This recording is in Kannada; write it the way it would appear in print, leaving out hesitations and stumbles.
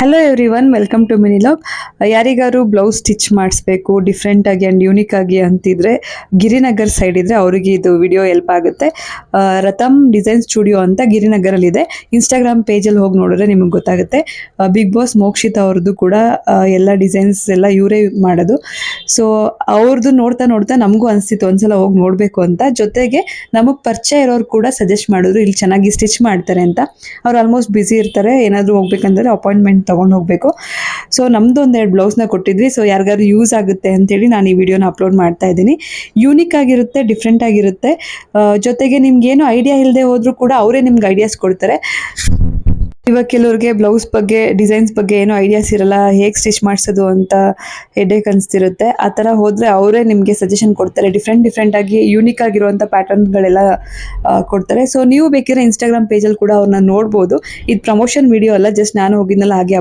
Hello everyone, welcome to ಮಿನಿಲಾಗ್. ಯಾರಿಗಾರು ಬ್ಲೌಸ್ ಸ್ಟಿಚ್ ಮಾಡಿಸ್ಬೇಕು ಡಿಫ್ರೆಂಟ್ ಆಗಿ ಆ್ಯಂಡ್ ಯೂನಿಕ್ ಆಗಿ ಅಂತಿದ್ರೆ ಗಿರಿನಗರ್ ಸೈಡ್ ಇದ್ರೆ ಅವರಿಗೆ ಇದು ವಿಡಿಯೋ ಹೆಲ್ಪ್ ಆಗುತ್ತೆ. ರತಮ್ ಡಿಸೈನ್ ಸ್ಟುಡಿಯೋ ಅಂತ ಗಿರಿನಗರಲ್ಲಿದೆ. ಇನ್ಸ್ಟಾಗ್ರಾಮ್ ಪೇಜಲ್ಲಿ ಹೋಗಿ ನೋಡಿದ್ರೆ ನಿಮಗೆ ಗೊತ್ತಾಗುತ್ತೆ. ಬಿಗ್ ಬಾಸ್ ಮೋಕ್ಷಿತಾ ಅವ್ರದ್ದು ಕೂಡ ಎಲ್ಲ ಡಿಸೈನ್ಸ್ ಎಲ್ಲ ಇವರೇ ಮಾಡೋದು. ಸೊ ಅವ್ರದ್ದು ನೋಡ್ತಾ ನೋಡ್ತಾ ನಮಗೂ ಅನಿಸ್ತಿತ್ತು ಒಂದ್ಸಲ ಹೋಗಿ ನೋಡಬೇಕು ಅಂತ. ಜೊತೆಗೆ ನಮಗೆ ಪರಿಚಯ ಇರೋರು ಕೂಡ ಸಜೆಸ್ಟ್ ಮಾಡಿದ್ರು ಇಲ್ಲಿ ಚೆನ್ನಾಗಿ ಸ್ಟಿಚ್ ಮಾಡ್ತಾರೆ ಅಂತ. ಅವ್ರು ಆಲ್ಮೋಸ್ಟ್ ಬ್ಯುಸಿ ಇರ್ತಾರೆ, ಏನಾದರೂ ಹೋಗ್ಬೇಕಂದ್ರೆ ಅಪಾಯಿಂಟ್ಮೆಂಟ್ ತೊಗೊಂಡು ಹೋಗಬೇಕು. ಸೊ ನಮ್ಮದು ಒಂದೆರಡು ಬ್ಲೌಸ್ನ ಕೊಟ್ಟಿದ್ವಿ. ಸೊ ಯಾರಿಗಾದ್ರು ಯೂಸ್ ಆಗುತ್ತೆ ಅಂತೇಳಿ ನಾನು ಈ ವಿಡಿಯೋನ ಅಪ್ಲೋಡ್ ಮಾಡ್ತಾ ಇದ್ದೀನಿ. ಯೂನಿಕ್ ಆಗಿರುತ್ತೆ, ಡಿಫ್ರೆಂಟ್ ಆಗಿರುತ್ತೆ. ಜೊತೆಗೆ ನಿಮ್ಗೇನು ಐಡಿಯಾ ಇಲ್ಲದೆ ಹೋದರೂ ಕೂಡ ಅವರೇ ನಿಮ್ಗೆ ಐಡಿಯಾಸ್ ಕೊಡ್ತಾರೆ. ಇವಾಗ ಕೆಲವ್ರಿಗೆ ಬ್ಲೌಸ್ ಬಗ್ಗೆ, ಡಿಸೈನ್ಸ್ ಬಗ್ಗೆ ಏನೋ ಐಡಿಯಾಸ್ ಇರಲ್ಲ, ಹೇಗೆ ಸ್ಟಿಚ್ ಮಾಡಿಸೋದು ಅಂತ ಹೆಡ್ಡೇಕ್ ಅನಿಸ್ತಿರುತ್ತೆ. ಆ ಥರ ಹೋದರೆ ಅವರೇ ನಿಮಗೆ ಸಜೆಷನ್ ಕೊಡ್ತಾರೆ. ಡಿಫ್ರೆಂಟ್ ಆಗಿ ಯೂನಿಕ್ ಆಗಿರುವಂಥ ಪ್ಯಾಟರ್ನ್ಗಳೆಲ್ಲ ಕೊಡ್ತಾರೆ. ಸೊ ನೀವು ಬೇಕಿದ್ರೆ ಇನ್ಸ್ಟಾಗ್ರಾಮ್ ಪೇಜಲ್ಲಿ ಕೂಡ ಅವ್ರನ್ನ ನೋಡ್ಬೋದು. ಇದು ಪ್ರಮೋಷನ್ ವಿಡಿಯೋ ಅಲ್ಲ, ಜಸ್ಟ್ ನಾನು ಹೋಗಿದ್ನಲ್ಲ ಹಾಗೆ